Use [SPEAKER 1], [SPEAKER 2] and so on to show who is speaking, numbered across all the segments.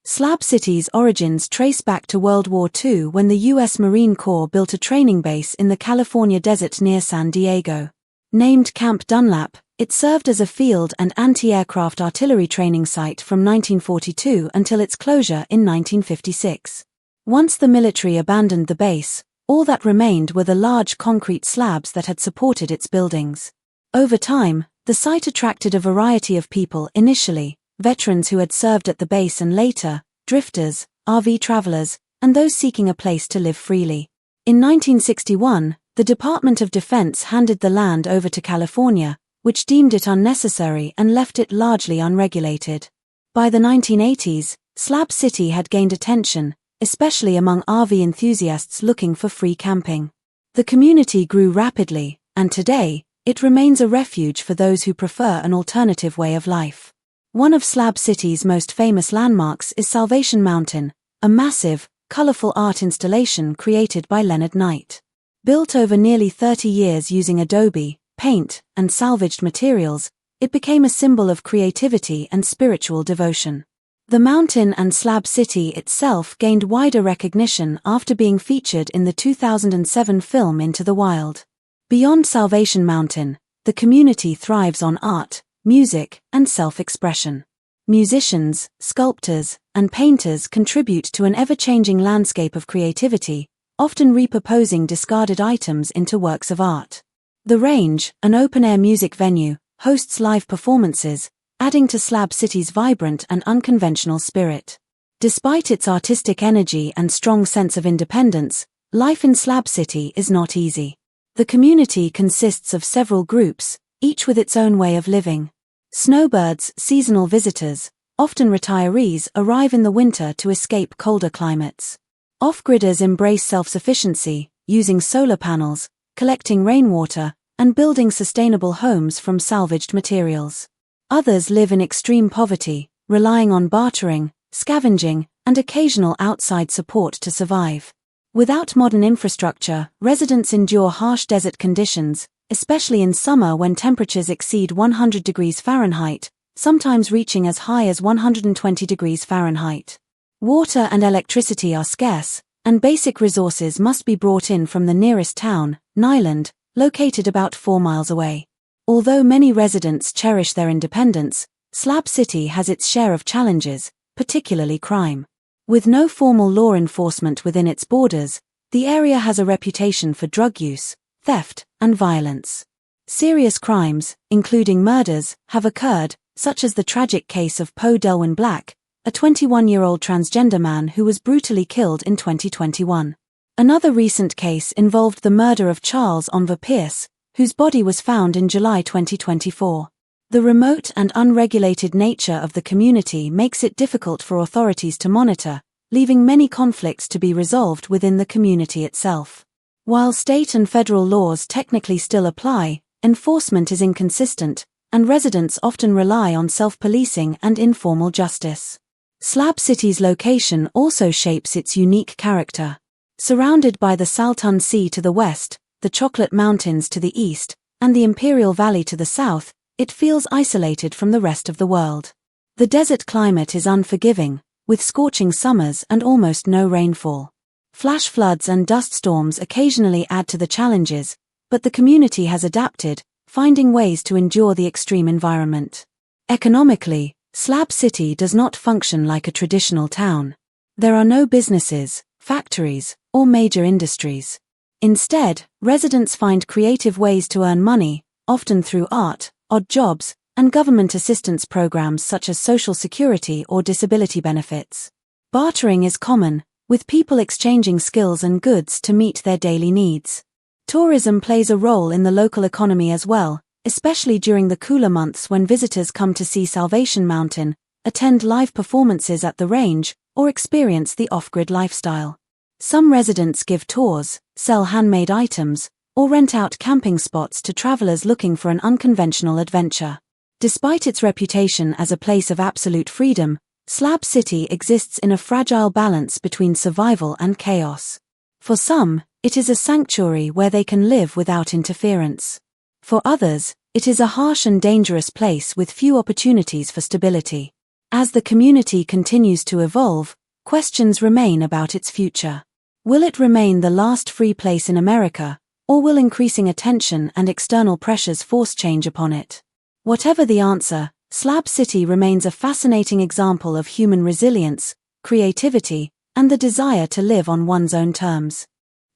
[SPEAKER 1] Slab City's origins trace back to World War II when the U.S. Marine Corps built a training base in the California desert near San Diego. Named Camp Dunlap, it served as a field and anti-aircraft artillery training site from 1942 until its closure in 1956. Once the military abandoned the base, all that remained were the large concrete slabs that had supported its buildings. Over time, the site attracted a variety of people initially, veterans who had served at the base and later, drifters, RV travelers, and those seeking a place to live freely. In 1961, the Department of Defense handed the land over to California, which deemed it unnecessary and left it largely unregulated. By the 1980s, Slab City had gained attention, especially among RV enthusiasts looking for free camping. The community grew rapidly, and today, it remains a refuge for those who prefer an alternative way of life. One of Slab City's most famous landmarks is Salvation Mountain, a massive, colorful art installation created by Leonard Knight. Built over nearly 30 years using adobe, paint, and salvaged materials, it became a symbol of creativity and spiritual devotion. The mountain and Slab City itself gained wider recognition after being featured in the 2007 film Into the Wild. Beyond Salvation Mountain, the community thrives on art, music, and self-expression. Musicians, sculptors, and painters contribute to an ever-changing landscape of creativity, often repurposing discarded items into works of art. The Range, an open-air music venue, hosts live performances, adding to Slab City's vibrant and unconventional spirit. Despite its artistic energy and strong sense of independence, life in Slab City is not easy. The community consists of several groups, each with its own way of living. Snowbirds, seasonal visitors, often retirees, arrive in the winter to escape colder climates. Off-gridders embrace self-sufficiency, using solar panels, collecting rainwater, and building sustainable homes from salvaged materials. Others live in extreme poverty, relying on bartering, scavenging, and occasional outside support to survive. Without modern infrastructure, residents endure harsh desert conditions, especially in summer when temperatures exceed 100 degrees Fahrenheit, sometimes reaching as high as 120 degrees Fahrenheit. Water and electricity are scarce, and basic resources must be brought in from the nearest town, Nyland, located about 4 miles away. Although many residents cherish their independence, Slab City has its share of challenges, particularly crime. With no formal law enforcement within its borders, the area has a reputation for drug use, theft, and violence. Serious crimes, including murders, have occurred, such as the tragic case of Poe Delwyn Black, a 21-year-old transgender man who was brutally killed in 2021. Another recent case involved the murder of Charles Onver Pierce, whose body was found in July 2024. The remote and unregulated nature of the community makes it difficult for authorities to monitor, leaving many conflicts to be resolved within the community itself. While state and federal laws technically still apply, enforcement is inconsistent, and residents often rely on self-policing and informal justice. Slab City's location also shapes its unique character. Surrounded by the Salton Sea to the west, the Chocolate Mountains to the east, and the Imperial Valley to the south, it feels isolated from the rest of the world. The desert climate is unforgiving, with scorching summers and almost no rainfall. Flash floods and dust storms occasionally add to the challenges, but the community has adapted, finding ways to endure the extreme environment. Economically, Slab City does not function like a traditional town. There are no businesses, factories, or major industries. Instead, residents find creative ways to earn money, often through art, odd jobs, and government assistance programs such as Social Security or disability benefits. Bartering is common, with people exchanging skills and goods to meet their daily needs. Tourism plays a role in the local economy as well, especially during the cooler months when visitors come to see Salvation Mountain, attend live performances at the Range, or experience the off-grid lifestyle. Some residents give tours, sell handmade items, or rent out camping spots to travelers looking for an unconventional adventure. Despite its reputation as a place of absolute freedom, Slab City exists in a fragile balance between survival and chaos. For some, it is a sanctuary where they can live without interference. For others, it is a harsh and dangerous place with few opportunities for stability. As the community continues to evolve, questions remain about its future. Will it remain the last free place in America, or will increasing attention and external pressures force change upon it? Whatever the answer, Slab City remains a fascinating example of human resilience, creativity, and the desire to live on one's own terms.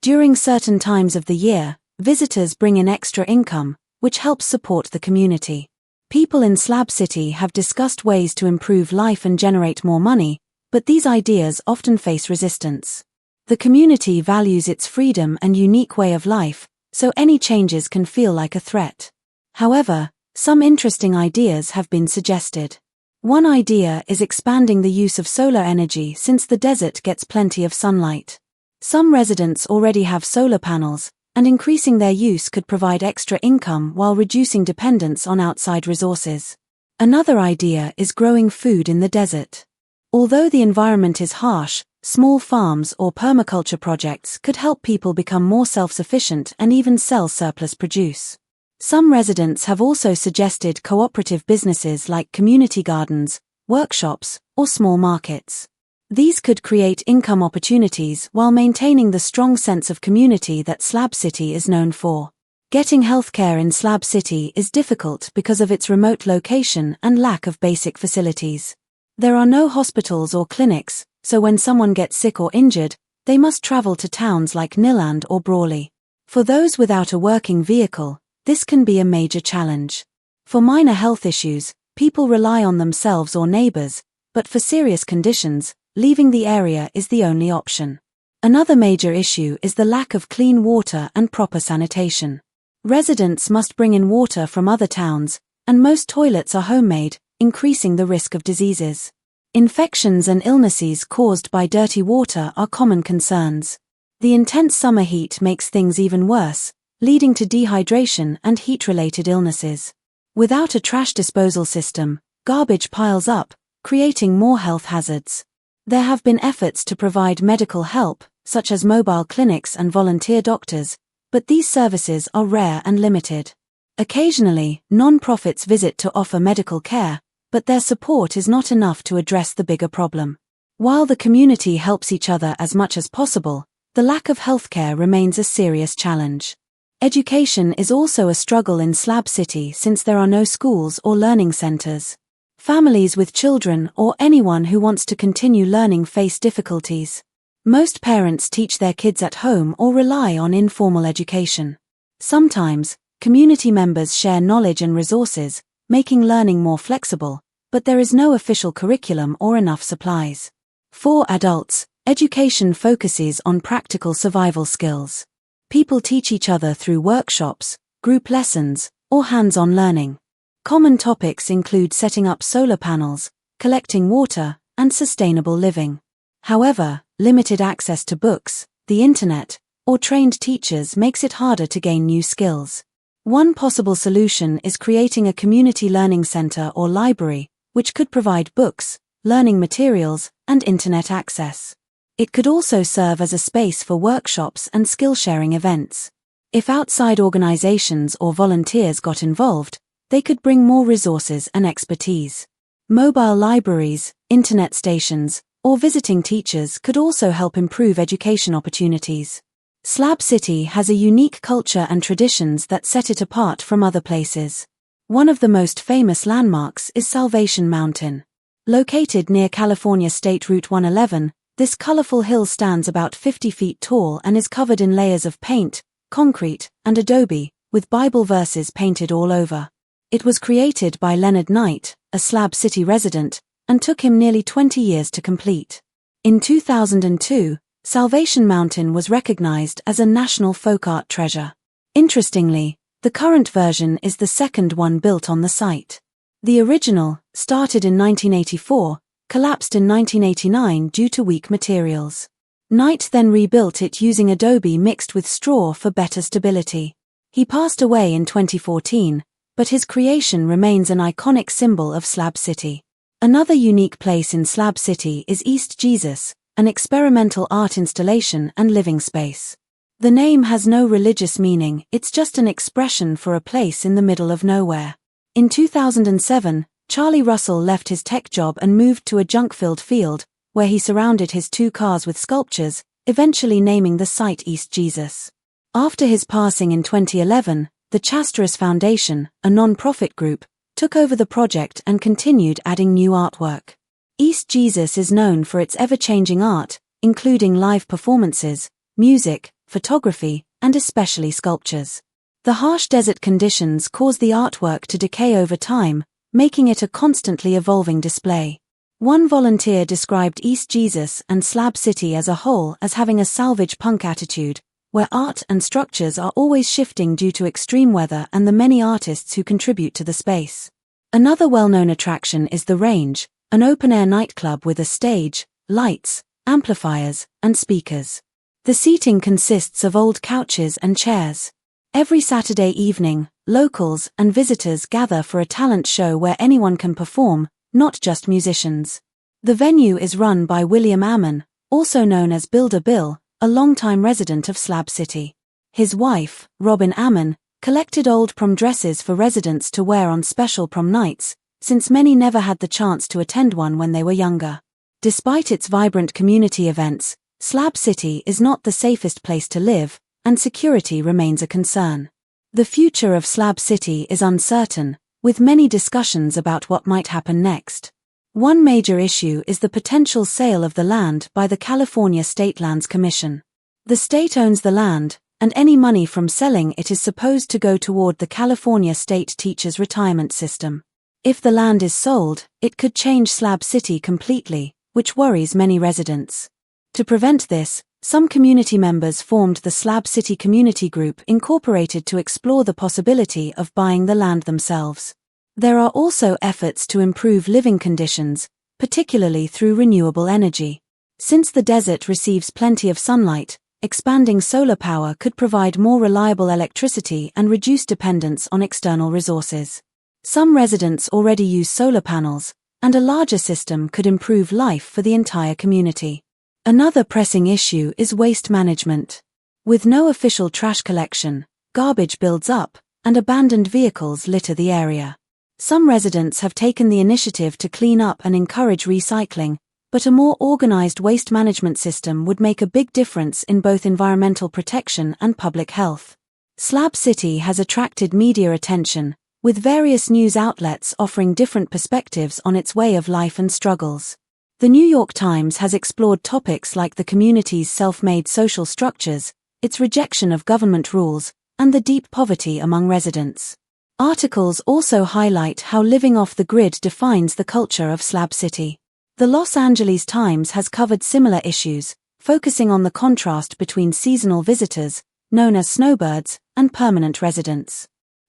[SPEAKER 1] During certain times of the year, visitors bring in extra income, which helps support the community. People in Slab City have discussed ways to improve life and generate more money, but these ideas often face resistance. The community values its freedom and unique way of life, so any changes can feel like a threat. However, some interesting ideas have been suggested. One idea is expanding the use of solar energy since the desert gets plenty of sunlight. Some residents already have solar panels, and increasing their use could provide extra income while reducing dependence on outside resources. Another idea is growing food in the desert. Although the environment is harsh, small farms or permaculture projects could help people become more self-sufficient and even sell surplus produce. Some residents have also suggested cooperative businesses like community gardens, workshops, or small markets. These could create income opportunities while maintaining the strong sense of community that Slab City is known for. Getting healthcare in Slab City is difficult because of its remote location and lack of basic facilities. There are no hospitals or clinics, so when someone gets sick or injured, they must travel to towns like Nilland or Brawley. For those without a working vehicle, this can be a major challenge. For minor health issues, people rely on themselves or neighbors, but for serious conditions, leaving the area is the only option. Another major issue is the lack of clean water and proper sanitation. Residents must bring in water from other towns, and most toilets are homemade, increasing the risk of diseases. Infections and illnesses caused by dirty water are common concerns. The intense summer heat makes things even worse, leading to dehydration and heat-related illnesses. Without a trash disposal system, garbage piles up, creating more health hazards. There have been efforts to provide medical help, such as mobile clinics and volunteer doctors, but these services are rare and limited. Occasionally, non-profits visit to offer medical care, but their support is not enough to address the bigger problem. While the community helps each other as much as possible, the lack of healthcare remains a serious challenge. Education is also a struggle in Slab City since there are no schools or learning centers. Families with children or anyone who wants to continue learning face difficulties. Most parents teach their kids at home or rely on informal education. Sometimes, community members share knowledge and resources, making learning more flexible, but there is no official curriculum or enough supplies. For adults, education focuses on practical survival skills. People teach each other through workshops, group lessons, or hands-on learning. Common topics include setting up solar panels, collecting water, and sustainable living. However, limited access to books, the internet, or trained teachers makes it harder to gain new skills. One possible solution is creating a community learning center or library, which could provide books, learning materials, and internet access. It could also serve as a space for workshops and skill-sharing events. If outside organizations or volunteers got involved, they could bring more resources and expertise. Mobile libraries, internet stations, or visiting teachers could also help improve education opportunities. Slab City has a unique culture and traditions that set it apart from other places. One of the most famous landmarks is Salvation Mountain. Located near California State Route 111, this colorful hill stands about 50 feet tall and is covered in layers of paint, concrete, and adobe, with Bible verses painted all over. It was created by Leonard Knight, a Slab City resident, and took him nearly 20 years to complete. In 2002, Salvation Mountain was recognized as a national folk art treasure. Interestingly, the current version is the second one built on the site. The original, started in 1984, collapsed in 1989 due to weak materials. Knight then rebuilt it using adobe mixed with straw for better stability. He passed away in 2014, but his creation remains an iconic symbol of Slab City. Another unique place in Slab City is East Jesus, an experimental art installation and living space. The name has no religious meaning, it's just an expression for a place in the middle of nowhere. In 2007, Charlie Russell left his tech job and moved to a junk-filled field, where he surrounded his 2 cars with sculptures, eventually naming the site East Jesus. After his passing in 2011, the Chasteris Foundation, a non-profit group, took over the project and continued adding new artwork. East Jesus is known for its ever-changing art, including live performances, music, photography, and especially sculptures. The harsh desert conditions cause the artwork to decay over time, making it a constantly evolving display. One volunteer described East Jesus and Slab City as a whole as having a salvage punk attitude, where art and structures are always shifting due to extreme weather and the many artists who contribute to the space. Another well-known attraction is The Range, an open-air nightclub with a stage, lights, amplifiers, and speakers. The seating consists of old couches and chairs. Every Saturday evening, locals and visitors gather for a talent show where anyone can perform, not just musicians. The venue is run by William Ammon, also known as Builder Bill, a longtime resident of Slab City. His wife, Robin Ammon, collected old prom dresses for residents to wear on special prom nights, since many never had the chance to attend one when they were younger. Despite its vibrant community events, Slab City is not the safest place to live, and security remains a concern. The future of Slab City is uncertain, with many discussions about what might happen next. One major issue is the potential sale of the land by the California State Lands Commission. The state owns the land, and any money from selling it is supposed to go toward the California State Teachers' Retirement System. If the land is sold, it could change Slab City completely, which worries many residents. To prevent this, some community members formed the Slab City Community Group Incorporated to explore the possibility of buying the land themselves. There are also efforts to improve living conditions, particularly through renewable energy. Since the desert receives plenty of sunlight, expanding solar power could provide more reliable electricity and reduce dependence on external resources. Some residents already use solar panels, and a larger system could improve life for the entire community. Another pressing issue is waste management. With no official trash collection, garbage builds up, and abandoned vehicles litter the area. Some residents have taken the initiative to clean up and encourage recycling, but a more organized waste management system would make a big difference in both environmental protection and public health. Slab City has attracted media attention, with various news outlets offering different perspectives on its way of life and struggles. The New York Times has explored topics like the community's self-made social structures, its rejection of government rules, and the deep poverty among residents. Articles also highlight how living off the grid defines the culture of Slab City. The Los Angeles Times has covered similar issues, focusing on the contrast between seasonal visitors, known as snowbirds, and permanent residents.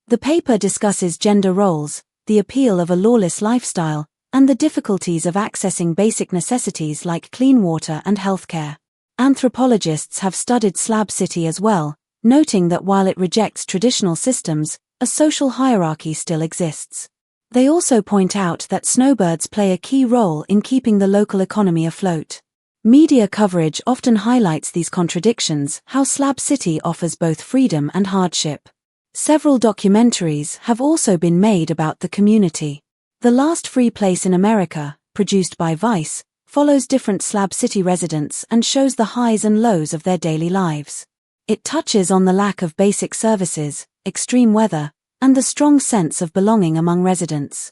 [SPEAKER 1] The paper discusses gender roles, the appeal of a lawless lifestyle, and the difficulties of accessing basic necessities like clean water and healthcare. Anthropologists have studied Slab City as well, noting that while it rejects traditional systems, a social hierarchy still exists. They also point out that snowbirds play a key role in keeping the local economy afloat. Media coverage often highlights these contradictions, how Slab City offers both freedom and hardship. Several documentaries have also been made about the community. The Last Free Place in America, produced by Vice, follows different Slab City residents and shows the highs and lows of their daily lives. It touches on the lack of basic services, extreme weather, and the strong sense of belonging among residents.